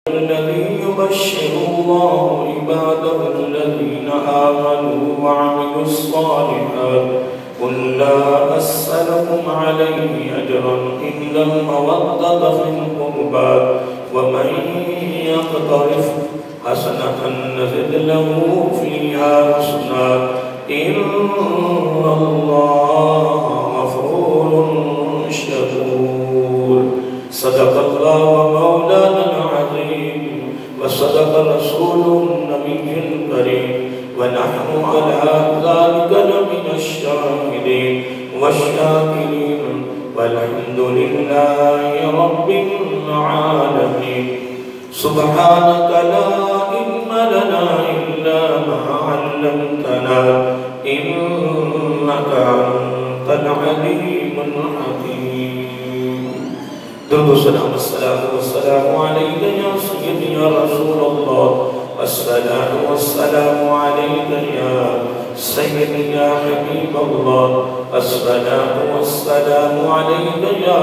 الذي يبشر الله عباده الذين آمنوا وعملوا الصالحات قل لا أسألكم عليه أجرا إلا المودة في القربى ومن يقترف حسنة نزد له فيها حسنا إن الله غفور شكور. صدق الله مولانا العظيم وصدق رسول النبي الكريم ونحن على ذلك لمن الشاهدين والشاكرين والحمد لله رب العالمين. سبحانك لا علم لنا إلا ما علمتنا إنك أنت العليم الحكيم. درود و سلام السلام عليك يا سيدي يا رسول الله الصلاة والسلام عليك يا سيدي يا حبيب الله الصلاة والسلام عليك يا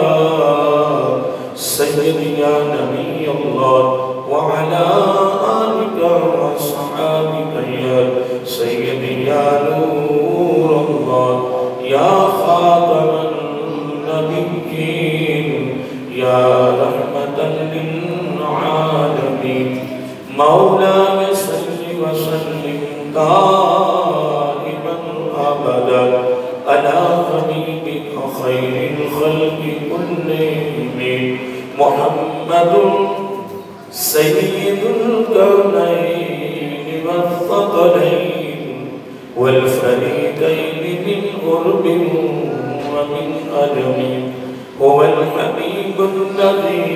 سيدي يا نبي الله وعلى آلك وصحابك يا سيدي يا نور الله يا خاتم النبيين يا رحمة للعالمين. مولاي صل وسلم دائما أبدا على حبيبك خير الخلق كلهم محمد سيد الكونين والثقلين والفريقين من قرب ومن أجم. هو الحبيب الذي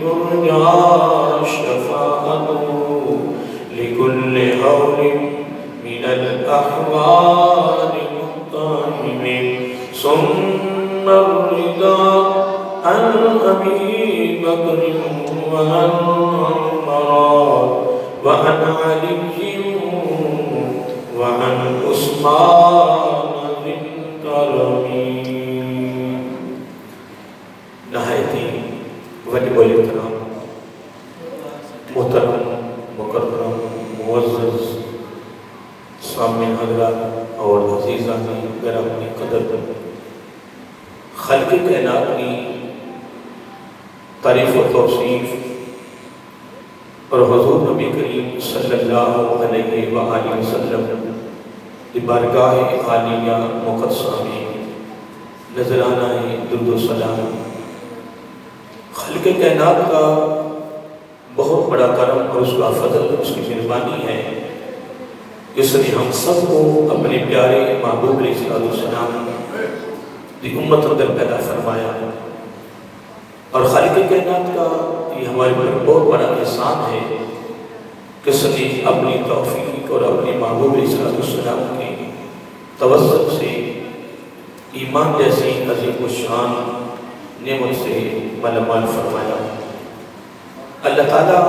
ترجى شفاعته لكل هول من الأحوال مقتحم. ثم الرضا عن أبي بكر وعن عمر وعن علي وعن عثمان ذي الكرم. نہایتی واجب الاحترام محترم مکرم معزز سامعین حضرات اور عزیزان گرامی قدر خلق کائنات کی تعریف و توصیف اور حضور نبی کریم صلی اللہ علیہ وآلہ وسلم کی بارگاہ عالیہ مقدسہ میں نظرانہ درود و سلام خلق کائنات کا بہت بڑا کرم اور اس کا فضل اس کی مہربانی ہے اس نے ہم سب کو اپنے پیارے محبوب علیہ السلام دی امت اندر پیدا فرمایا اور خالق کائنات کا یہ ہمارے پر بہت بڑا احسان ہے کہ اس نے اپنی توفیق اور اپنے محبوب علیہ السلام کے توسط سے ایمان جیسی عظیم و شان نعمت سے مالامال فرمایا. اللہ تعالیٰ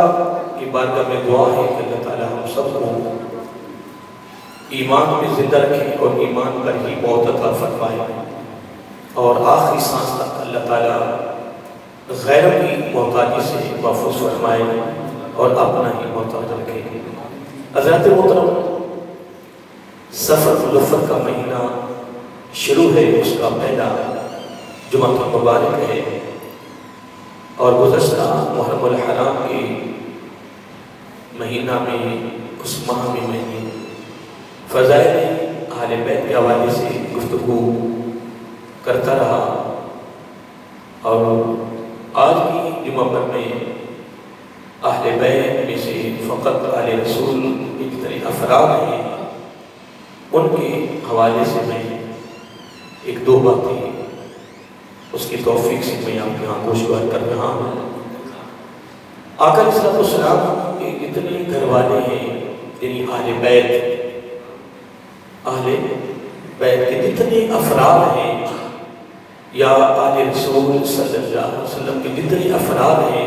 کی بارگاہ میں دعا ہے کہ اللہ تعالیٰ ہم سب کو ایمان میں زندہ رکھے اور ایمان پر ہی موت عطا فرمائے اور آخری سانس تک اللہ تعالیٰ غیروں کی محتاجی سے محفوظ فرمائے اور اپنا ہی محتاج رکھے. حضرات محترم، سفر مظفر کا مہینہ شروع ہے، اس کا پہلا جمعہ مبارک ہے اور گزشتہ محرم الحرام کے مہینہ میں اس ماہ میں میں نے فضائل اہل بیت کے حوالے سے گفتگو کرتا رہا اور آج کی جمعہ پر میں اہل بیت میں سے فقط اہل رسول کے جتنے افراد ہیں ان کے حوالے سے میں ایک دو باتیں اس کی توفیق سے میں آپ کے یہاں گوشوار کر رہا ہوں. آقا علیہ السلام کے اتنے گھر والے ہیں، یعنی اہل بیت کے جتنے افراد ہیں یا آل رسول صلی اللہ علیہ وسلم کے جتنے افراد ہیں،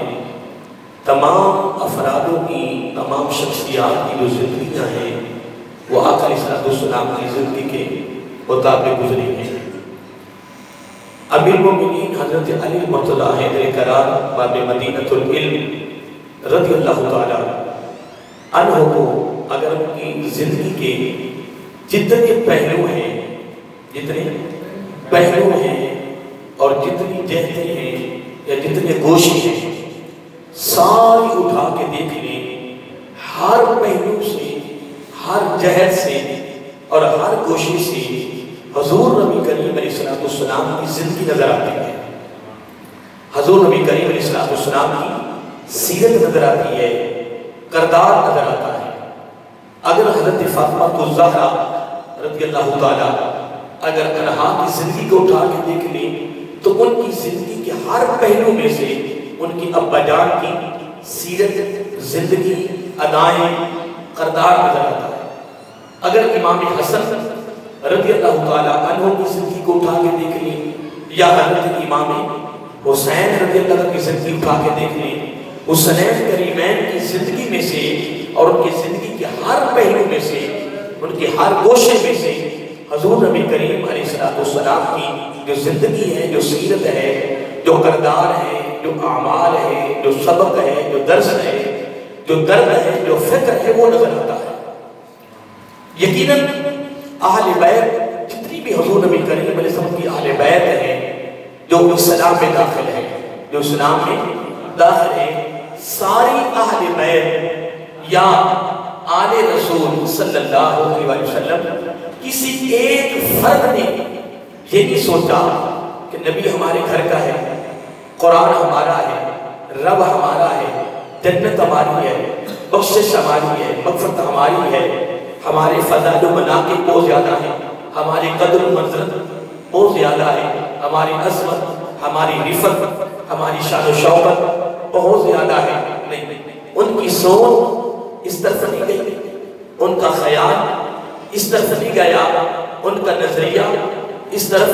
تمام افرادوں کی، تمام شخصیات کی جو زندگیاں ہیں وہ آقا علیہ السلام کی زندگی کے مطابق گزری ہیں. امیر المومنین حضرت علی مرتضیٰ حیدر کرار باب مدینۃ العلم رضی اللہ تعالیٰ عنہ کو اگر ان کی زندگی کے جتنے پہلو ہیں اور جتنی جہتیں ہیں یا جتنے گوشے ہیں ساری اٹھا کے دیکھ لیں، ہر پہلو سے، ہر جہت سے اور ہر گوشے سے حضور نبی کریم علیہ السلام کی زندگی نظر آتی ہے، حضور نبی کریم علیہ السلام کی سیرت نظر آتی ہے، کردار نظر آتا ہے۔ اگر حضرت فاطمہ الزہرا رضی اللہ تعالیٰ اگر انہا کی زندگی کو اٹھا کے دیکھ لیں تو ان کی زندگی کے ہر پہلو میں سے ان کی ابا جان کی سیرت، زندگی، ادائیں، کردار نظر آتا ہے۔ اگر امام حسن رضی اللہ تعالیٰ عنہ کی زندگی کو اٹھا کے دیکھ لیں یا حضرت امام حسین رضی اللہ عنہ کی زندگی اٹھا کے دیکھ لیں، حسنین کریمین کی زندگی میں سے اور ان کی زندگی کے ہر پہلو میں سے، ان کے ہر گوشے میں سے حضور نبی کریم علیہ السلام کی جو زندگی ہے، جو سیرت ہے، جو کردار ہے، جو اعمال ہے، جو سبق ہے، جو درس ہے، جو درد ہے، جو فکر ہے، وہ نظر آتا ہے۔ یقیناً اہل بیت جتنی بھی حضور نبی کریم علیہ السلام کی اہل بیت ہیں جو اسلام میں داخل ہے، ساری اہل بیت یا آل رسول صلی اللہ علیہ وسلم کسی ایک فرد نے یہ نہیں سوچا کہ نبی ہمارے گھر کا ہے، قرآن ہمارا ہے، رب ہمارا ہے، جنت ہماری ہے، بخشش ہماری ہے، مغفرت ہماری ہے، ہمارے فضائل و مناقب بہت زیادہ ہیں، ہماری قدر و منزلت بہت زیادہ ہے، ہماری عظمت، ہماری رفت، ہماری شان و شوکت بہت زیادہ ہے۔ نہیں، ان کی سوچ اس طرف نہیں گئی، ان کا خیال اس طرف نہیں گیا، ان کا نظریہ اس طرف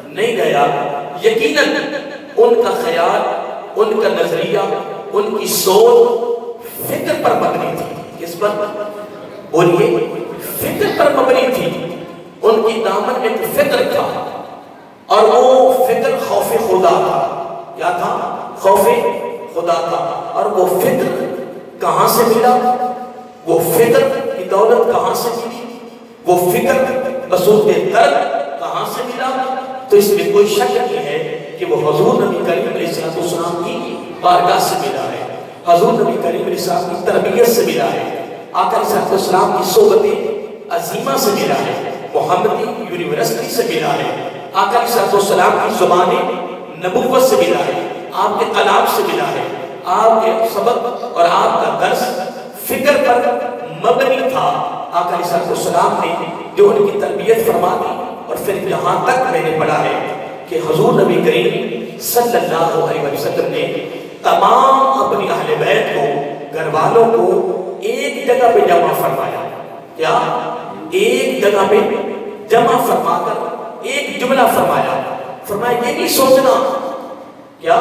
نہیں گیا۔ یقیناً ان کا خیال، ان کا نظریہ، ان کی سوچ فکر پر مبنی تھی۔ کس پر؟ بولیے، فکر پر مبنی تھی۔ ان کی دامن میں ایک فکر تھا اور وہ فکر خوف خدا تھا۔ کیا تھا؟ خوف خدا تھا۔ اور وہ فکر کہاں سے ملا؟ وہ فکر کی دولت کہاں سے ملی؟ وہ فکر بسوط درد کہاں سے ملا؟ تو اس میں کوئی شک نہیں ہے کہ وہ حضور نبی کریم علیہ السلام کی بارگاہ سے ملا ہے، حضور نبی کریم علیہ السلام کی تربیت سے ملا ہے، آقا علیہ السلام کی صحبت عظیمہ سے ملا ہے، محمدی یونیورسٹی سے ملا ہے، آقا علیہ السلام کی زبان نبوت سے ملا ہے، آپ کے کلام سے ملا ہے۔ آپ کے سبق اور آپ کا درس فکر پر مبنی تھا۔ آقا علیہ السلام نے جو ان کی تربیت فرما دی، اور پھر یہاں تک میں نے پڑھا ہے کہ حضور نبی کریم صلی اللہ علیہ وسلم نے تمام اپنی اہل بیت کو، گھر والوں کو ایک جگہ پہ جمع فرمایا۔ کیا؟ ایک جگہ پہ جمع فرما کر ایک جملہ فرمایا۔ فرمایا یہ نہیں سوچنا، کیا؟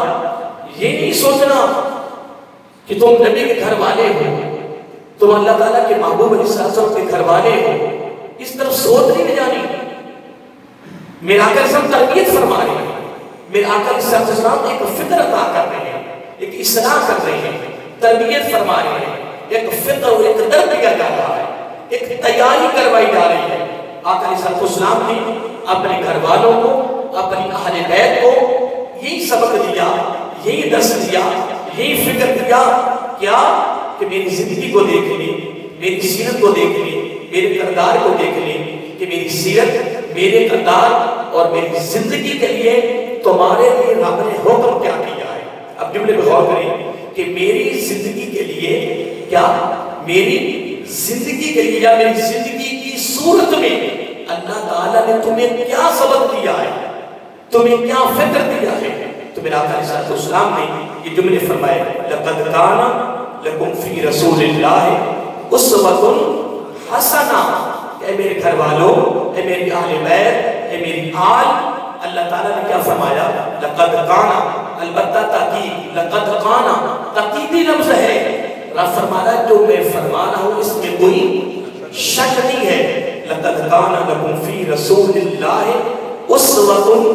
یہ نہیں سوچنا کہ تم نبی کے گھر والے ہو، تم اللہ تعالیٰ کے محبوب علیہ السلام کے گھر والے ہو، اس طرف سوچ نہیں جانی۔ میرے آقا علیہ السلام تربیت فرما رہے ہیں، میرے آقا علیہ السلام ایک فکر عطا کر رہے ہیں، ایک اصلاح کر رہے ہیں، تربیت فرما رہے ہیں، ایک فکر اور ایک درد دیا جا رہا ہے، ایک تیاری کروائی جا رہی ہے۔ آقا علیہ السلام نے اپنے گھر والوں کو، اپنی اہل بیت کو یہی سبق دیا، یہی درس دیا، یہی فکر دیا۔ کیا؟ کہ میری زندگی کو دیکھ لیں، میری سیرت کو دیکھ لیں، میرے کردار کو دیکھ لیں کہ میری سیرت، میرے کردار اور میری زندگی کے لیے تمہارے لیے رب نے حکم کیا کیا ہے۔ اب جملے پہ غور کریں کہ میری زندگی کے لیے کیا، میری زندگی کے لیے یا میری زندگی کی صورت میں اللہ تعالیٰ نے تمہیں کیا سبق دیا ہے، تمہیں کیا فکر دیا ہے۔ تو میرا آقا علیہ السلام نے یہ جملے فرمائے، لَقَدْ كَانَ لَكُمْ فِي رَسُولِ اللَّهِ أُسْوَةٌ حَسَنَةٌ۔ اے میرے گھر والوں، اے میری اہل بیت، اے میری آل، اللہ تعالیٰ نے کیا فرمایا؟ لَقَدْ كَانَ، البتہ تاکید، لَقَدْ كَانَ تاکیدی لفظ ہے۔ رب فرمایا جو میں فرما رہا ہوں اس میں کوئی شک نہیں ہے۔ لَقَدْ كَانَ لَكُمْ فِي رَسُولِ اللَّهِ أُسْوَةٌ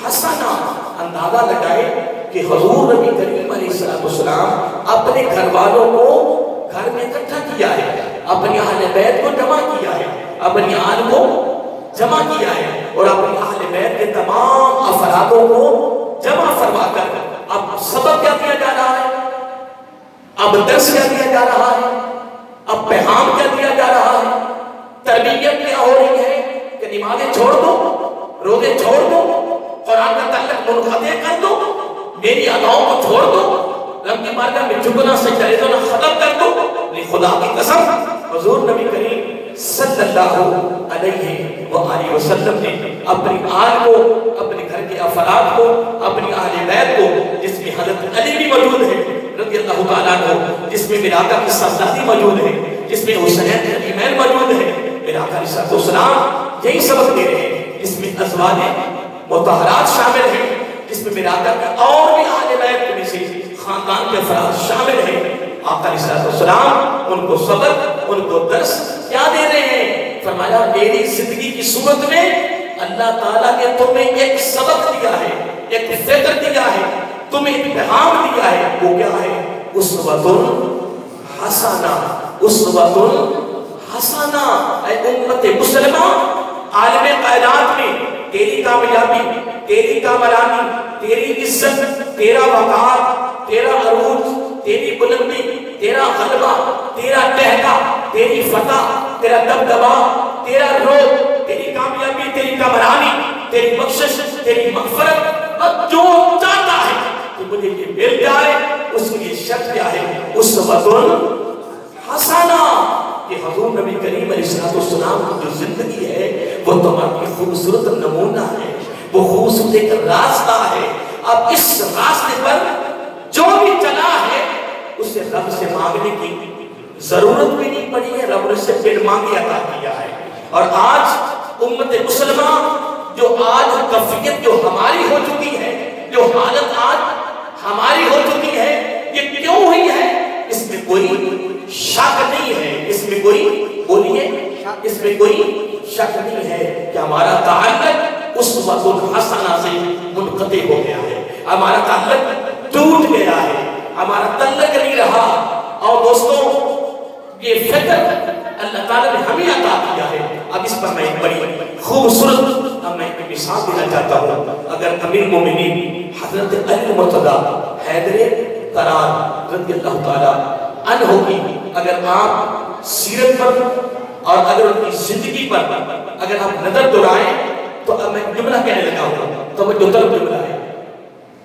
حَسَنَةٌ۔ اندازہ لگائے کہ حضور نبی کریم علیہ السلام اپنے گھر والوں کو گھر میں اکٹھا کیا ہے، اپنی اہل بیت کو جمع کیا ہے، اپنی آل کو جمع کیا ہے، اور اپنی اہل بیت کے تمام افرادوں کو جمع فرما کر اب سبق کیا دیا جا رہا ہے، اب درس کیا دیا جا رہا ہے، اب پیغام کیا دیا جا رہا ہے، تربیت کیا ہو رہی ہے کہ نمازیں چھوڑ دو، روزے چھوڑ دو، قرآن کا تعلق منقطع کر دو، میری اداؤں کو چھوڑ دو، رب کی بارگاہ میں جھکنا سجدہ ریزنا ختم کر دو۔ خدا کی قسم حضور نبی کریم صلی اللہ علیہ وآلہ وسلم نے اپنی آل کو، اپنے گھر کے افراد کو، اپنی اہل بیت کو، جس میں حضرت علی بھی موجود ہے رضی اللہ تعالیٰ عنہ، جس میں میرے آقا کی سازادی موجود ہے، جس میں حسین علیمین موجود ہے، میرے آقا علیہ السلام یہی سبق دے رہے ہیں، جس میں ازواج مطہرات شامل ہیں، جس میں میرے آقا کے اور بھی اہل بیت میں سے خاندان کے افراد شامل ہیں۔ آقا علیہ السلام ان کو سبق، ان کو درس کیا دے رہے ہیں؟ فرمایا میری زندگی کی صورت میں اللہ تعالیٰ نے تمہیں ایک سبق دیا ہے، ایک فکر دیا ہے، تمہیں ایک پیغام دیا ہے، وہ کیا ہے؟ اسوۃ حسنہ، اسوۃ حسنہ۔ اے امت مسلمہ، عالم کائنات میں تیری کامیابی، تیری کامرانی، تیری عزت، تیرا وقار، تیرا عروج، تیری بلندی، تیرا غلبہ، تیرا ٹہکا، تیری فتح، تیرا دبدبا، تیرا روح، تیری کامیابی، تیری کامرانی، تیری بخشش، تیری مغفرت، اور جو چاہتا ہے کہ مجھے یہ مل جائے، اس کی شرط کیا ہے؟ اسوۃ حسنہ۔ کہ حضور نبی کریم علیہ السلام کی جو زندگی ہے وہ تمہاری خوبصورت نمونہ ہے، وہ خوبصورت ایک راستہ ہے۔ اب اس راستے پر جو بھی چلا ہے اسے رب سے مانگنے کی ضرورت بھی نہیں پڑی ہے، رب نے سے بن مانگے عطا کیا ہے۔ اور آج امت مسلمہ جو آج کفیت جو ہماری ہو چکی ہے، جو حالت آج ہماری ہو چکی ہے، یہ کیوں ہوئی ہے؟ اس میں کوئی شک نہیں ہے، اس میں کوئی بولیے، اس میں کوئی شک نہیں ہے کہ ہمارا تعلق اسوۃ حسنہ سے منقطع ہو گیا ہے، ہمارا تعلق ٹوٹ گیا ہے، ہمارا تعلق نہیں رہا۔ اور دوستوں یہ فکر اللہ تعالیٰ نے ہمیں عطا کیا ہے۔ اب اس پر میں ایک بڑی خوبصورت اب میں ایک مثال دینا چاہتا ہوں۔ اگر امیر مومنین حضرت علی مرتضیٰ حیدر کرار رضی اللہ تعالیٰ عنہ کی اگر آپ سیرت پر اور اگر ان کی زندگی پر اگر آپ نظر دورائیں تو اب میں جملہ کہنے لگا ہوں، تو وہ جو طرف جملہ ہے،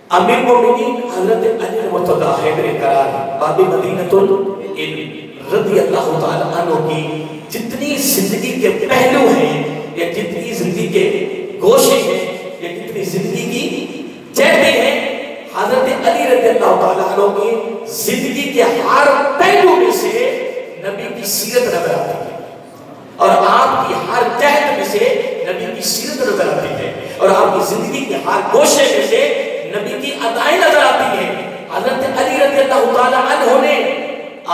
امیر مومنین حضرت علی مرتضیٰ حیدر کرار باب مدینۃ العلم رضی اللہ تعالیٰ عنہ کی جتنی زندگی کے پہلو ہیں یا جتنی زندگی کے گوشے ہیں یا جتنی زندگی کی جہتیں ہیں، حضرت علی رضی اللہ تعالیٰ عنہ کی زندگی کے ہر پہلو میں سے نبی کی سیرت نظر آتی ہے، اور آپ کی ہر جہت میں سے نبی کی سیرت نظر آتی ہے، اور آپ کی زندگی کے ہر گوشے میں سے نبی کی ادائیں نظر آتی ہیں۔ حضرت علی رضی اللہ تعالیٰ عنہ نے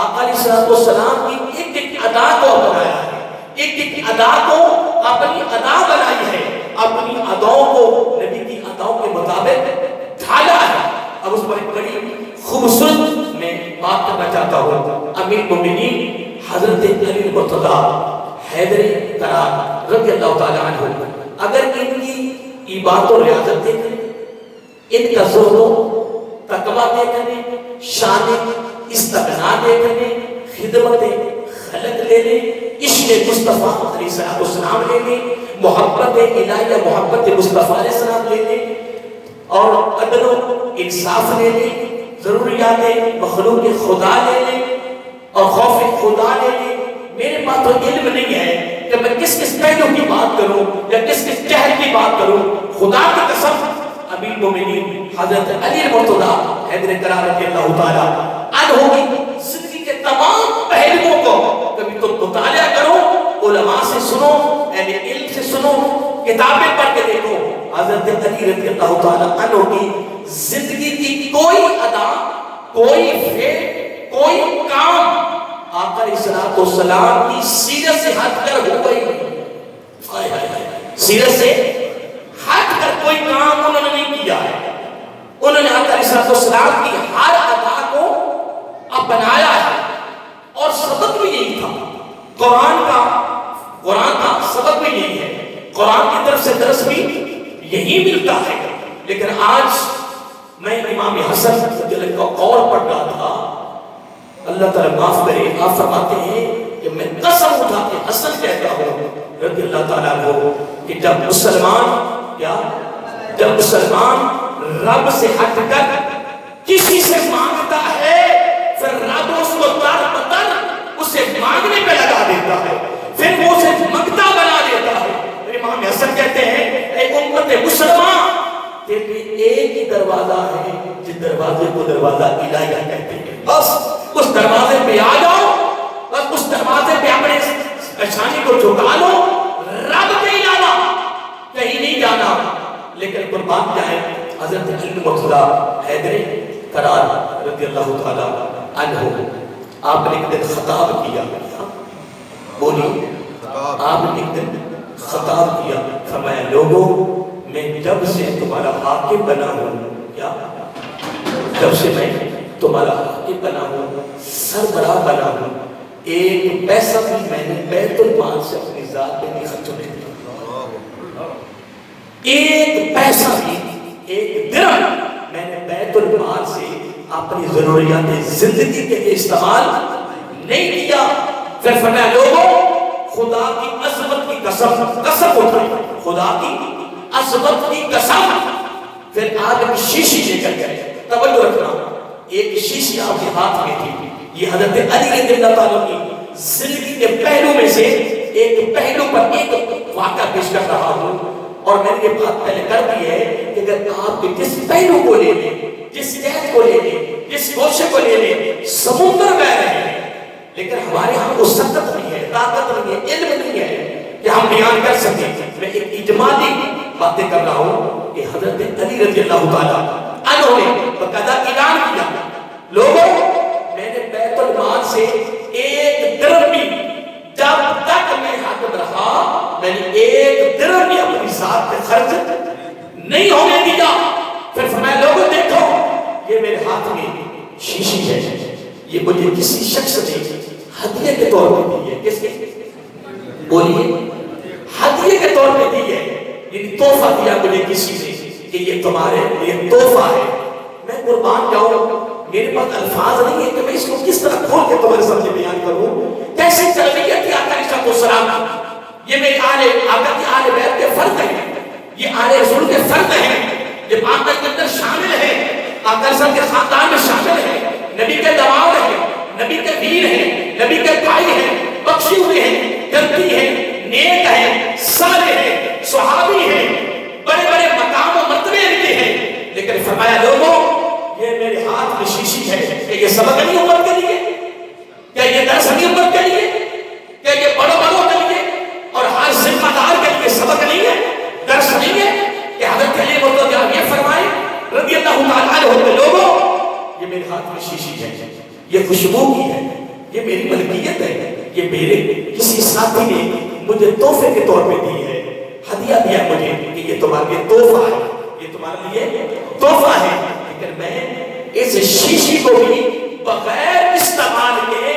آقا علیہ السلام کی ایک ایک ادا کو اپنایا ہے، ایک ایک ادا کو اپنی ادا بنائی ہے، اپنی اداؤں کو نبی کی اداؤں کے مطابق ڈھالا ہے۔ اب اس پر ایک بڑی خوبصورت میں بات کرنا چاہتا ہوں۔ امیر مومنین حضرت علی مرتضیٰ حیدر کرار رضی اللہ تعالیٰ عنہ، اگر ان کی عبادت و ریاضت دیکھیں، ان کا زہد و تقویٰ دیکھیں، شان استغنا دیکھیں، خدمت خلق لے لیں، عشق مصطفیٰ علیہ السلام لے لیں، محبت الہیہ محبت مصطفیٰ علیہ السلام لے لیں، اور عدل و انصاف لے لیں، ضروریات مخلوق خدا لے لیں، اور خوف خدا لے لیں۔ میرے پاس تو علم نہیں ہے کہ میں کس کس پہلو کی بات کروں یا کس کس جہل کی بات کروں۔ خدا کی قسم امیر مومنین حضرت علی مرتضیٰ حیدر کرار رضی اللہ تعالیٰ عنہ کی زندگی کے تمام پہلوؤں کو کبھی تو مطالعہ کرو، علماء سے سنو، اہل علم سے سنو، کتابیں پڑھ کے دیکھو۔ حضرت علی رضی اللہ تعالیٰ عنہ کی زندگی کی کوئی ادا، کوئی فعل، کوئی کام آقا علیہ السلام کی سیرت سے ہٹ کر ہو گئی، سیرت سے ہٹ کر کوئی کام انہوں نے نہیں کیا ہے۔ انہوں نے آقا علیہ السلام کی ہر ادا کو اپنایا ہے، اور سبق بھی یہی تھا۔ قرآن کا سبق بھی یہی ہے، قرآن کی طرف سے درس بھی یہی ملتا ہے۔ لیکن آج میں امام حسن کا قول پڑھ رہا تھا، اللہ تعالیٰ معاف کرے، آپ فرماتے ہیں کہ میں قسم اٹھا کے حسن کہتا ہوں رضی اللہ تعالیٰ عنہ کہ جب مسلمان رب سے ہٹ کر کسی سے مانگتا ہے، پھر رب اس کو در بدر اسے مانگنے پہ لگا دیتا ہے، پھر وہ اسے منگتا بنا دیتا ہے۔ امام حسن کہتے ہیں اے امت مسلمان، تیرے ایک ہی دروازہ ہے جس دروازے کو دروازہ الہیہ کہتے ہیں، بس اس دروازے پہ آ جاؤ، بس اس دروازے پہ اپنے پیشانی کو جھکا لو، رب کے علاوہ کہیں نہیں جانا۔ لیکن قربان جائیں حضرت علم مرتضیٰ حیدری قرار رضی اللہ تعالیٰ عنہ، آپ نے ایک دن خطاب کیا، بولی آپ نے ایک دن خطاب کیا، فرمایا لوگوں میں جب سے تمہارا حاکم بنا ہوں، کیا جب سے میں تمہارا حاکم بنا ہوں، سربراہ بنا ہوں، ایک پیسہ بھی میں نے بیت المال سے اپنی ذات میں نہیں خرچ ہونے دیا، ایک پیسہ بھی، ایک درہم میں نے بیت المال سے اپنی ضروریات زندگی کے لیے استعمال نہیں کیا۔ پھر فرمایا لوگوں خدا کی عظمت کی قسم اٹھائی، خدا کی عظمت کی قسم۔ پھر آپ ایک شیشی لے کر گئے، توجہ رکھنا، ایک شیشی آپ کے ہاتھ میں تھی، یہ حضرت علی رضی اللہ تعالیٰ کی زندگی کے پہلو میں سے ایک پہلو پر ایک واقعہ پیش کر رہا ہوں، اور میں نے یہ بات پہلے کر دی ہے کہ اگر آپ جس پہلو کو لے لیں، جس قید کو لے لیں، جس گوشے کو لے لیں، سمندر بہ رہے ہیں، لیکن ہمارے ہاں وہ سطح نہیں ہے، طاقت نہیں ہے، علم نہیں ہے کہ ہم بیان کر سکیں۔ میں ایک اجمالی باتیں کر رہا ہوں کہ حضرت علی رضی اللہ تعالیٰ عنہ نے باقاعدہ اعلان کیا، لوگوں میں نے بیت المال سے ایک درہم بھی جب تک میں حاکم رہا میں نے ایک درہم بھی اپنی ذات پہ خرچ نہیں ہونے دیا۔ پھر فرمایا لوگوں دیکھو یہ میرے ہاتھ میں شیشی ہے، یہ مجھے کسی شخص نے ہدیے کے طور پہ دی ہے، کس کے بولیے ہدیے کے طور پہ دی ہے، یعنی تحفہ دیا مجھے کسی نے کہ یہ تمہارے لیے تحفہ ہے۔ میں قربان جاؤں، میرے پاس الفاظ نہیں ہے کہ میں اس کو کس طرح کھول کے تمہارے سامنے بیان کروں، کیسے تربیت کی آقا علیہ السلام کی، یہ میرے آقا کی آل بیت کے فرد ہیں، یہ آل رسول کے فرد ہیں، یہ آقا کے اندر شامل ہیں، آقا رسول کے خاندان میں شامل ہیں، نبی کے دماغ ہیں، نبی کے ویر ہیں، نبی کے بھائی ہیں، بخشی ہوئے ہیں، جنتی ہیں، نیک ہیں، صالح ہیں، صحابی ہیں، بڑے بڑے مقام و مرتبے ان کے ہیں۔ لیکن فرمایا لوگوں یہ میرے ہاتھ میں شیشی ہے کہ یہ سبق نہیں امت کے لیے، کیا یہ درس نہیں امت کے لیے، کیا یہ بڑوں کے لیے اور ہر ذمہ دار کے لیے سبق نہیں ہے، درس نہیں ہے کہ حضرت علی مرتضیٰ یہ فرمائے رضی اللہ تعالیٰ عنہ کے لوگوں یہ میرے ہاتھ میں شیشی ہے، یہ خوشبو کی ہے، یہ میری ملکیت ہے، یہ میرے کسی ساتھی نے مجھے تحفے کے طور پہ دی ہے، ہدیہ دیا مجھے کہ یہ تمہارے لیے تحفہ ہے، یہ تمہارے لیے تحفہ ہے۔ لیکن میں اس شیشی کو بھی بغیر استعمال کے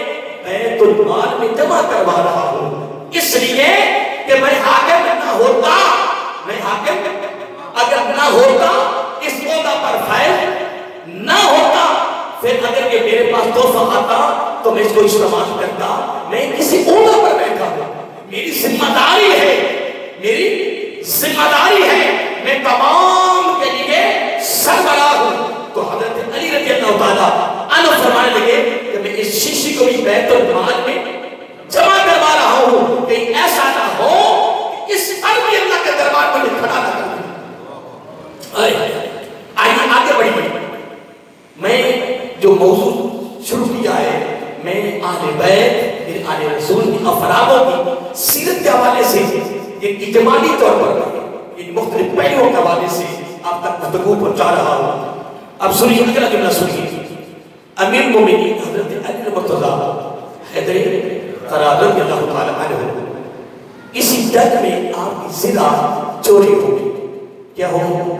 بیت المال میں جمع کروا رہا ہوں، اس لیے کہ میں حاکم نہ ہوتا، میں حاکم اگر نہ ہوتا، اس عہدہ پر فائز نہ ہوتا، پھر اگر یہ میرے پاس تحفہ آتا تو میں اس کو استعمال کرتا۔ میں کسی عہدہ پر بیٹھا ہوں، میری ذمہ داری ہے، میری ذمہ داری ہے، میں تمام کے لیے سربراہ ہوں۔ تو حضرت علی رضی اللہ تعالیٰ عنہ فرمانے لگے کہ میں اس شیشی کو بھی بیت المال میں جمع کروا رہا ہوں کہ ایسا نہ ہو کہ اس پر بھی اللہ کے دربار میں کھڑا نہ کر دیں۔ آئیے آگے بڑھیے، میں جو موضوع شروع کیا ہے، میں آل بیت آل رسول کی افرادوں کی سیرت کے حوالے سے یہ اجمالی طور پر یہ مختلف پہلوؤں کے حوالے سے آپ تک گفتگو پہنچا رہا ہوں۔ اب سنیے اگلا جملہ سنیے، امیر المومنین حضرت علی مرتضیٰ حیدری قرار رضی اللہ تعالیٰ عنہ اسی جنگ میں آپ کی زرہ چوری ہو گئی۔ کیا ہو؟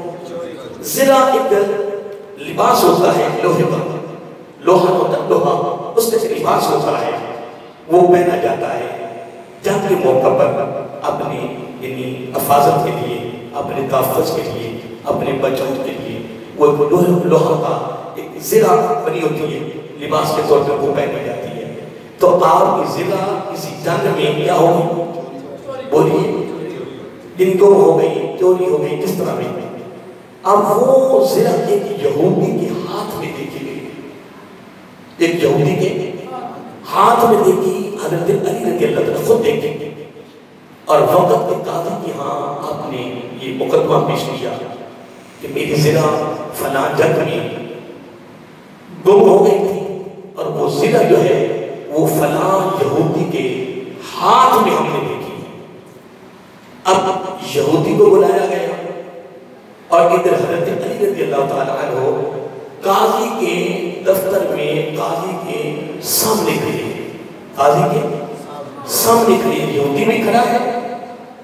زرہ ایک لباس ہوتا ہے لوہے کا، لوہا ہوتا ہے لوہا، اس کا لباس ہوتا ہے، وہ پہنا جاتا ہے جنگ کے موقع پر اپنی یعنی حفاظت کے لیے، اپنے تحفظ کے لیے، اپنے بچوں کے لیے، وہ لوہا کا ایک زرہ بنی ہوتی ہے، لباس کے طور پر وہ پہنی جاتی ہے۔ تو آپ کی زرہ کسی جنگ میں کیا ہوگی؟ بولیے، جن کو ہو گئی، چوری ہو گئی، کس طرح میں؟ اب وہ زرہ ایک یہودی کے ہاتھ میں دیکھی گئی، ایک یہودی کے ہاتھ میں دیکھی، حضرت علی رضی اللہ عنہ خود دیکھیں، اور وقت کے قاضی کی ہاں آپ نے یہ مقدمہ پیش کیا کہ میری زرہ فلاں جنگ میں گم ہو گئی تھی، اور وہ زرہ جو ہے وہ فلاں یہودی کے ہاتھ میں ہم نے دیکھی۔ اب یہودی کو بلایا گیا، اور ادھر حضرت علی رضی اللہ تعالیٰ عنہ قاضی کے دفتر میں قاضی کے سامنے کھڑے، قاضی کے سامنے کھڑے، یہودی بھی کھڑا ہے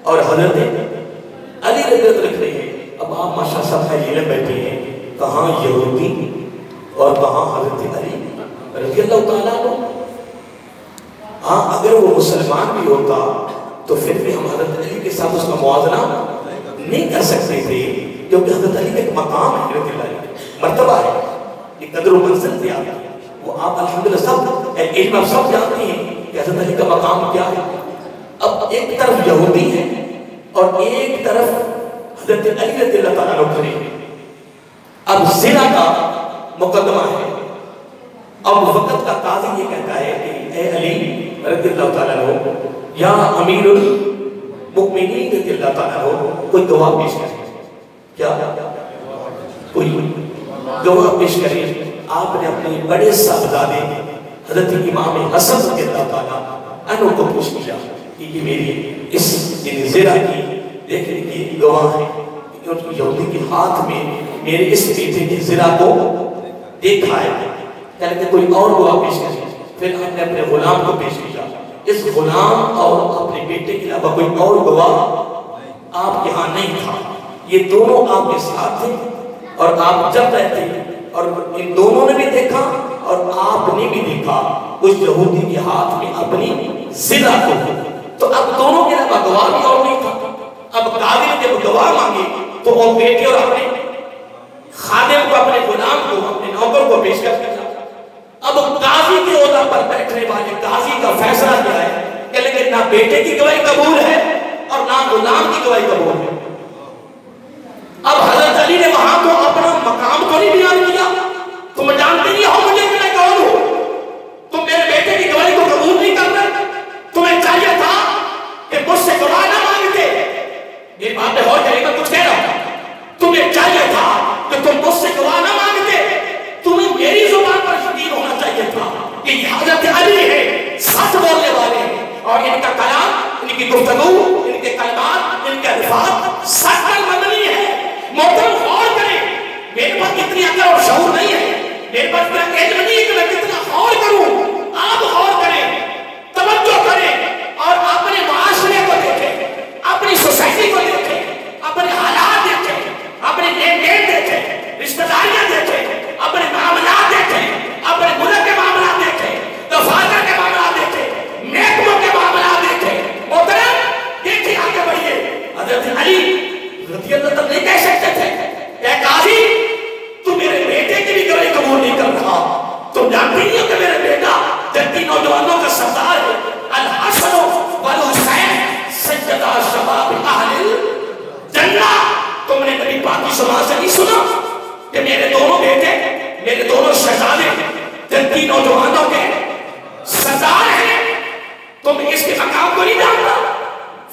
اور حضرت علی رضی اللہ عنہ کھڑے ہیں۔ اب آپ ماشاء اللہ خیال بیٹھے ہیں، کہاں یہودی اور کہاں حضرت علی رضی اللہ تعالیٰ عنہ۔ ہاں اگر وہ مسلمان بھی ہوتا تو پھر بھی ہم حضرت علی کے ساتھ اس کا موازنہ نہیں کر سکتے تھے، کیونکہ حضرت علی کا ایک مقام ہے، رضی اللہ عنہ مرتبہ ہے، ایک قدر و منزل تھی آپ کی، وہ آپ الحمدللہ سب علم آپ سب جانتے ہیں کہ حضرت علی کا مقام کیا ہے۔ اب ایک طرف یہودی ہے اور ایک طرف حضرت علی رضی اللہ تعالیٰ عنہ کھڑے ہیں۔ اب زنا کا مقدمہ ہے، اب وقت کا قاضی یہ کہتا ہے کہ اے علی رضی اللہ تعالیٰ عنہ، یا امیر المؤمنین رضی اللہ تعالیٰ عنہ، کوئی گواہ پیش کرے، کیا کوئی گواہ پیش کرے۔ آپ نے اپنے بڑے صاحبزادے حضرت امام حسن رضی اللہ تعالیٰ عنہ کو پیش کیا کہ یہ میری اس زرہ کی دیکھنے کی گواہ ہے، یہودی کے ہاتھ میں میرے اس بیٹے کی زرہ کو دیکھا ہے۔ کہتے کوئی اور گواہ پیش کرے، پھر ہم نے اپنے غلام کو پیش کیا، اس غلام اور اپنے بیٹے کے علاوہ کوئی اور گواہ آپ یہاں نہیں تھا، یہ دونوں آپ کے ساتھ تھے اور آپ جب رہتے اور ان دونوں نے بھی دیکھا اور آپ نے بھی دیکھا اس یہودی کے ہاتھ میں اپنی زرہ کو۔ تو اب دونوں کے علاوہ گواہ بھی اور نہیں تھا۔ اب قاضی نے جب گواہ مانگے تو وہ بیٹے اور اپنے خادم کو، اپنے غلام کو، اپنے نوکر کو پیش کر دیا۔ اب قاضی کے عہدہ پر بیٹھنے والے قاضی کا فیصلہ کیا ہے کہ لیکن نہ بیٹے کی گواہی قبول ہے اور نہ غلام کی گواہی قبول ہے۔ اب حضرت علی نے وہاں تو اپنا مقام تو نہیں بیان کیا، تم جانتے نہیں ہو مجھے کہ میں کون ہوں، تم میرے بیٹے کی گواہی کو قبول نہیں کر رہے، تمہیں چاہیے تھا کہ مجھ سے گواہ نہ مانگتے۔ یہ بات میں اور کرے گا کچھ کہہ رہا ہوں، تمہیں چاہیے تھا کہ تم مجھ سے گواہ نہ مانگتے، تمہیں میری زبان پر یقین ہونا چاہیے تھا کہ یہ حضرت علی ہے، سچ بولنے والے ہیں، اور ان کا کلام، ان کی گفتگو، ان کے کلمات، ان کے الفاظ سچ پر مبنی ہے۔ محترم غور کریں، میرے پاس اتنی عقل اور شعور نہیں ہے، میرے پاس اتنا علم نہیں ہے کہ میں کتنا غور کروں۔ آپ غور کریں، توجہ کریں اور اپنے معاشرے کو دیکھیں، اپنی سوسائٹی کو دیکھیں، اپنے حالات دیکھیں، اپنے لین دین دیکھیں، رشتہ داریاں دیکھیں، اپنے معاملات دیکھیں، اپنے ملک کے معاملات دیکھیں، دفاتر کے معاملات دیکھیں، محکموں کے معاملات دیکھیں۔ محترم دیکھیں، آگے بڑھیے۔ حضرت علی رضی اللہ تک نہیں کہہ سکتے تھے اے قاضی تو میرے بیٹے کی بھی گواہی قبول نہیں کر رہا، تم جانتی نہیں ہو کہ میرے بیٹا جنتی نوجوانوں کا سردار ہے، الحسن والحسین سیدہ شباب اہل الجنہ۔ تم نے نبی پاک کی زبان سے نہیں سنا کہ میرے دونوں بیٹے، میرے دونوں شہزادے جنتی نوجوانوں کے سردار ہیں؟ تم اس کے مقام کو نہیں جانتا؟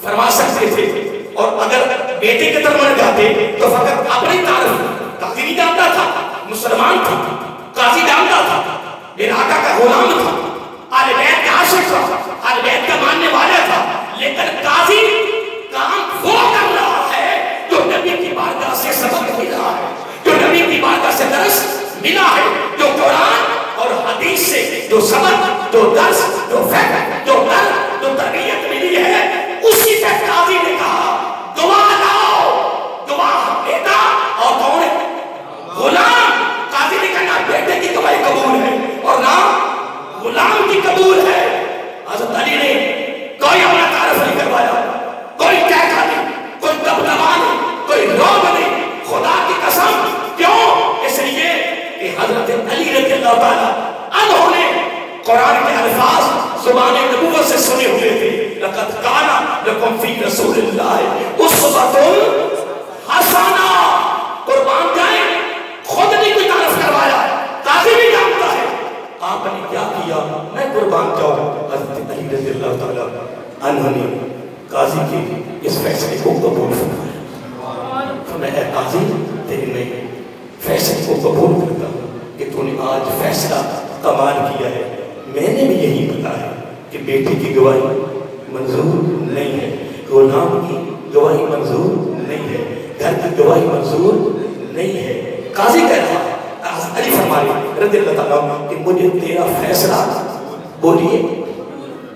فرما سکتے تھے، اور اگر بیٹے کے درمیان جاتے تو فقط اپنی تعریف، قاضی نہیں جانتا تھا، مسلمان تھا، قاضی جانتا تھا، میرے آقا کا غلام تھا، آل بیت کا عاشق تھا، آل بیت کا ماننے والا تھا، لیکن قاضی کام وہ کر رہا ہے جو نبی کی بارگاہ سے سبق ملا ہے، جو نبی کی بارگاہ سے درس ملا ہے، جو قرآن اور حدیث سے جو پیغمبر کے الفاظ زبان نبوت سے سنے ہوئے تھے. لقد کان لکم فی رسول اللہ اسوۃ حسنہ. قربان جائیں خود نہیں کوئی تعارف کروایا, قاضی بھی جانتا ہے. آپ نے کیا کیا؟ میں قربان جاؤں. حضرت علی رضی اللہ تعالیٰ عنہ نے قاضی کے اس فیصلے کو قبول فرمایا. میں اے قاضی تیرے میں فیصلے کو قبول کرتا ہوں کہ تو نے آج فیصلہ کمال کیا ہے. میں نے بھی یہی بتایا کہ بیٹے کی گواہی منظور نہیں ہے, غلام کی گواہی منظور نہیں ہے, گھر کی گواہی منظور نہیں ہے. قاضی کہہ رہا ہے, علی فرمائے رضی اللہ تعالیٰ کہ مجھے تیرا فیصلہ بولیے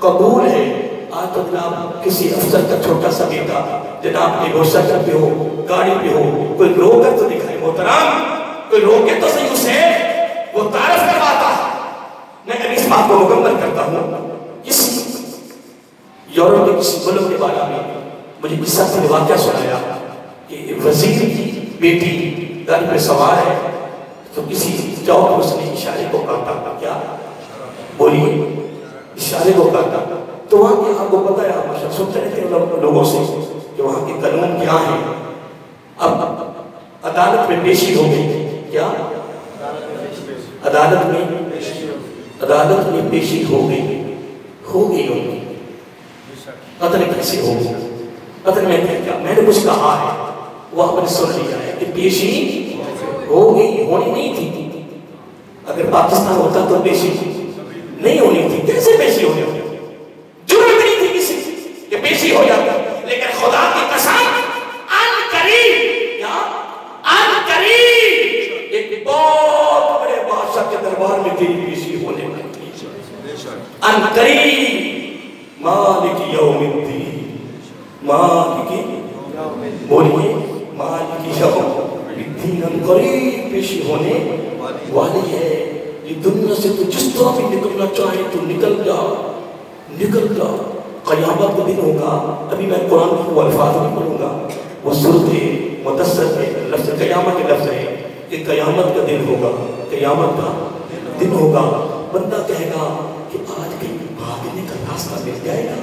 قبول ہے. آج تو جناب کسی افسر کا چھوٹا سا بیٹا جناب ایک موٹرسائیکل پہ ہو, گاڑی پہ ہو, کوئی رو کر تو دکھائے محترم, کوئی رو کے تو صحیح اسے وہ تعارف کرواتا. میں ابھی اس بات کو مکمل کرتا ہوں. کسی یورپ کے کسی ملک کے بارے میں مجھے قصہ سے واقعہ سنایا کہ وزیر کی بیٹی گھر پہ سوار ہے تو کسی چوک اس نے اشارے کو کاٹا. کیا بولیے؟ اشارے کو کاٹا. تو وہاں کی آپ کو پتہ ہے, آپ سنتے رہتے ہیں لوگوں سے کہ وہاں کے قانون کیا ہیں. اب عدالت میں پیشی ہو گئی. کیا عدالت میں پیشی ہو گئی ہوگی. پتہ نہیں کیسے ہوگی, پتہ نہیں میں کیا, میں نے کچھ کہا ہے وہ آپ نے سن لیا ہے کہ پیشی ہو گئی, ہونی نہیں تھی. اگر پاکستان ہوتا تو پیشی نہیں ہونی تھی. کیسے پیشی ہونی ہوتی؟ ضرورت نہیں تھی کسی کہ پیشی ہو جاتا. لیکن خدا کی قسم ان قریب ایک بہت بڑے بادشاہ کے دربار میں تیری پیشی ہونے والی ہے. ان قریب مالک یوم الدین, مالک بولیے مالک یوم الدین. ان قریب پیشی ہونے والی ہے. یہ دنیا سے تو جس طرح بھی نکلنا چاہے تو نکل جا. قیامت کا دن ہوگا. ابھی میں قرآن کے وہ الفاظ نہیں پڑھوں گا, وہ سورۃ مدثر کے لفظ قیامت کے لفظ ہے کہ قیامت کا دن ہوگا. قیامت کا دن ہوگا. بندہ کہے گا کہ آج کہیں بھاگنے کا راستہ مل جائے گا,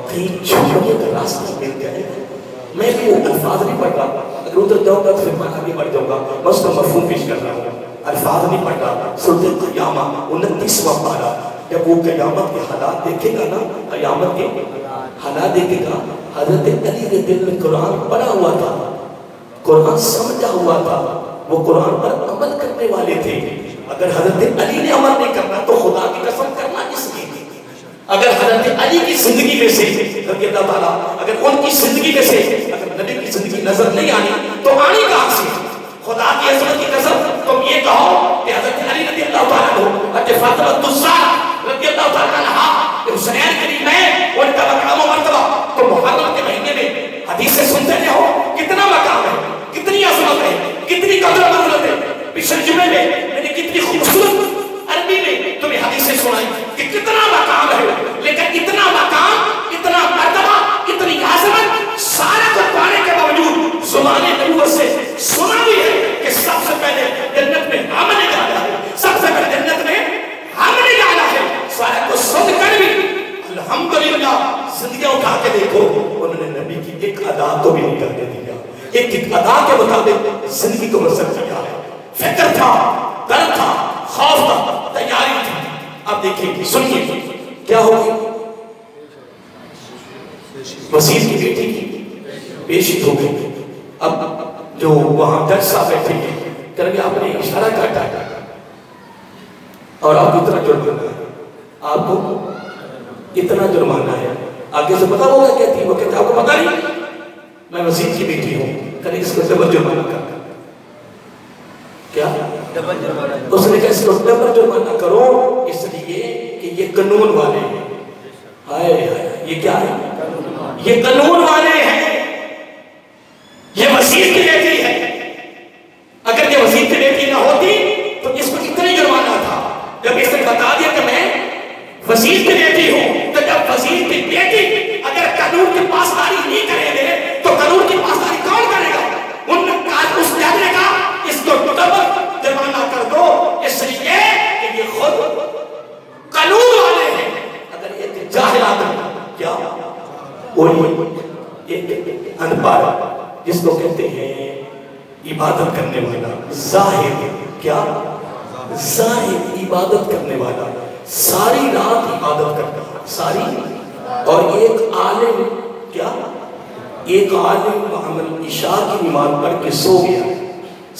کہیں چھوڑنے کا راستہ مل جائے گا. میں بھی وہ الفاظ نہیں پڑھ رہا. اگر ادھر جاؤں گا تو پھر میں آگے بڑھ جاؤں گا. میں اس کا مفہوم پیش کر رہا ہوں, الفاظ نہیں پڑھ رہا. سورۃ قیامہ 29واں پارہ. جب وہ قیامت کے حالات دیکھے گا نا, قیامت کے حالات دیکھے گا. حضرت علی کے دل میں قرآن پڑھا ہوا تھا, قرآن سمجھا ہوا تھا, وہ قرآن پر عمل کرنے والے تھے. اگر حضرت علی نے عمل نہیں کرنا تو خدا کی قسم کرنا کس کی تھی؟ اگر حضرت علی کی زندگی میں سے رضی اللہ تعالیٰ, اگر ان کی زندگی میں سے اگر نبی کی زندگی نظر نہیں آنی تو آنی کہاں سے؟ خدا کی عظمت کی قسم تم یہ کہو کہ حضرت علی رضی اللہ تعالیٰ عنہ, حضرت فاطمہ الزہرا رضی اللہ تعالیٰ عنہا, حسین کریم ہے ان کا مقام و مرتبہ. تو محرم کے مہینے میں حدیثیں سنتے رہے ہو, کتنا مقام ہے, کتنی عظمت ہے, کتنی قدر و منزلت ہے. پچھلے جمعے میں میں نے کتنی خوبصورت عربی میں تمہیں حدیثیں سنائی کہ کتنا مقام ہے. لیکن اتنا مقام, اتنا مرتبہ, اتنی عظمت سارا کچھ پانے کے باوجود زبان نبوت سے سنا بھی ہے کہ سب سے پہلے جنت میں ہم نے جانا ہے, سب سے پہلے جنت میں ہم نے جانا ہے. سارا کو سن کر بھی الحمدللہ زندگیاں اٹھا کے دیکھو, انہوں نے نبی کی ایک ادا کو بھی نہیں کرنے دیا. ایک ادا کے مطابق زندگی کو بسر کیا ہے. فکر تھا, ڈر تھا, خوف تھا, تیاری تھی. اب دیکھیں سنیے کیا ہوگی. وزیر کی بیٹی کی پیشی ہو گئی. اب جو وہاں جج صاحب بیٹھے ہیں کریں گے آپ نے اشارہ کاٹا اور آپ کو اتنا جرمانہ ہے, آپ کو اتنا جرمانہ ہے. آگے سے پتا ہوگا کیا تھی, وہ کہتے آپ کو پتا نہیں میں وزیر کی بیٹی ہوں, کریں اس کو ڈبل جرمانہ کرتا. کیا اس نے کہا اس کو ڈبل جرمانہ کرو اس لیے کہ یہ قانون والے ہیں. ہائے ہائے, یہ کیا ہے, یہ قانون والے ہیں, یہ وزیر کی بیٹی ہے. اگر یہ وزیر کی بیٹی نہ ہوتی تو اس کو اتنا جرمانہ تھا. جب اس نے بتا دیا کہ میں وزیر کی بیٹی ہوں, تو جب وزیر کی بیٹی اگر قانون کی پاسداری نہیں کریں گے تو قانون کی پاسداری کون کرے گا؟ ان نے کہا اس جج نے کہا اس کو ڈبل جرمانہ کر دو, اس لیے کہ یہ خود قانون کوئی ایک انپڑھ جس کو کہتے ہیں عبادت کرنے والا، زاہد، کیا زاہد عبادت کرنے والا، ساری رات عبادت کرتا ہے، ساری، اور ایک عالم، کیا ایک عالم عمل عشاء کی نماز پڑھ کے سو گیا،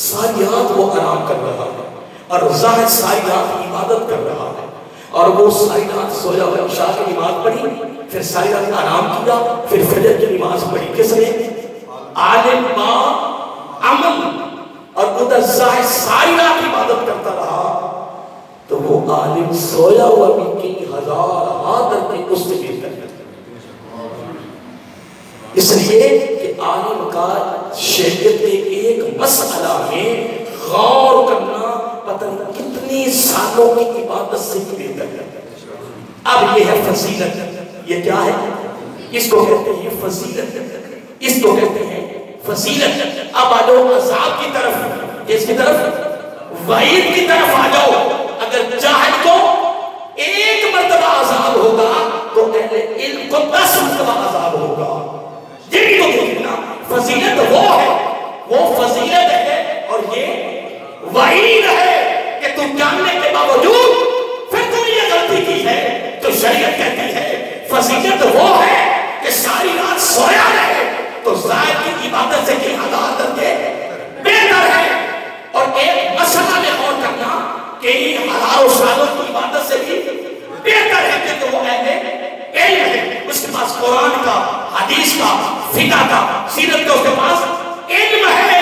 ساری رات وہ آرام کر رہا ہے، اور زاہد ساری رات عبادت کر رہا ہے، اور وہ ساری رات سویا ہوا، عشاء کی نماز پڑھی، پھر ساری رات آرام کیا، پھر فجر کی نماز پڑھی، کس نے؟ عالم با عمل، اور ادھر زاہد ساری رات عبادت کرتا رہا، تو وہ عالم سویا ہوا بھی کئی ہزار ہاتھ کی اس سے گر کر، اس لیے کہ عالم کا شریعت کے ایک مسئلہ میں غور کرنا پتہ نہیں کتنی سالوں کی عبادت سے بہتر ہے۔ اب یہ ہے فضیلت، یہ کیا ہے؟ اس کو کہتے ہیں فضیلت، اس کو کہتے ہیں فضیلت۔ اب آ جاؤ عذاب کی طرف، اس کی طرف، وعید کی طرف آ جاؤ۔ اگر جاہل کو ایک مرتبہ عذاب ہوگا تو اہل علم کو 10 مرتبہ عذاب ہوگا۔ یہ تو دیکھنا فضیلت وہ ہے، وہ فضیلت ہے، اور یہ وعید ہے کہ تم جاننے کے باوجود پھر تم یہ غلطی کی ہے، تو شریعت کہتی ہے فضیلت وہ ہے کہ ساری رات سویا رہے تو زائد کی عبادت سے کی عادت کے بہتر ہے۔ اور ایک مسئلہ میں غور کرنا کہ ہزاروں سالوں کی عبادت سے بھی بہتر ہے کہ وہ اہل علم ہے، اس کے پاس قرآن کا، حدیث کا، فقہ کا، سیرت کا اس کے پاس علم ہے۔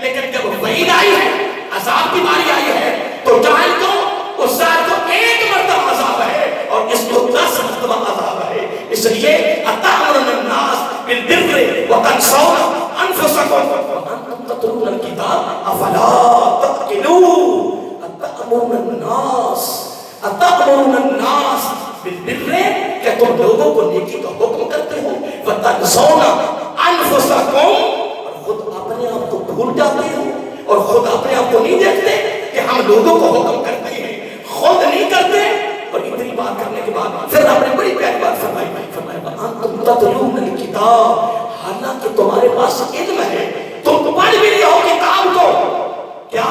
لیکن جب وعید آئی ہے، عذاب کی باری آئی ہے، تو جاہل کو اس ذات کو ایک مرتبہ عذاب ہے اور اس کو 10 مرتبہ عذاب ہے۔ اس لیے اتأمرون الناس بالبر وتنسون انفسکم وانتم تتلون الکتاب افلا تعقلون۔ اتأمرون الناس، اتأمرون الناس بالبر، کہ تم لوگوں کو نیکی کا حکم کرتے ہو، وتنسون انفسکم، اور خود اپنے آپ کو بھول جاتے ہو، اور خود اپنے آپ کو نہیں دیکھتے کہ ہم لوگوں کو حکم کرتے ہیں، خود نہیں کرتے۔ اور اتنی بات کرنے کے بعد پھر آپ نے بڑی پیاری بات فرمائی، وَأَنْتُمْ تَتْلُونَ الْكِتَابَ، حالانکہ تمہارے پاس علم ہے، تم پڑھ بھی رہے ہو کتاب کو، کیا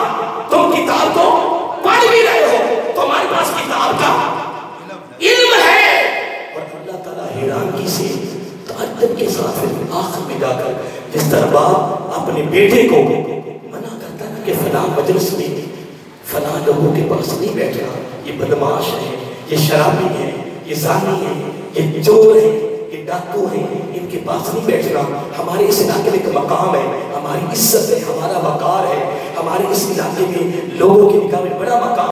تم کتاب کو پڑھ بھی رہے ہو، تمہارے پاس کتاب کا علم ہے۔ اور اللہ تعالیٰ حیرانگی سے تعجب کے ساتھ پھر آخر میں جا کر جس طرح باپ اپنے بیٹے کو منع کرتا ہے کہ فلاں مجلس میں فلاں لوگوں کے پاس نہیں بیٹھنا، یہ بدماش ہے، یہ شرابی ہے، یہ زانی ہے، یہ چور ہے، یہ ڈاکو ہیں، ان کے پاس نہیں بیٹھنا۔ ہمارے اس علاقے میں ایک مقام ہے، ہماری عزت ہے، ہمارا وقار ہے، ہمارے اس علاقے میں لوگوں کی نگاہ میں بڑا مقام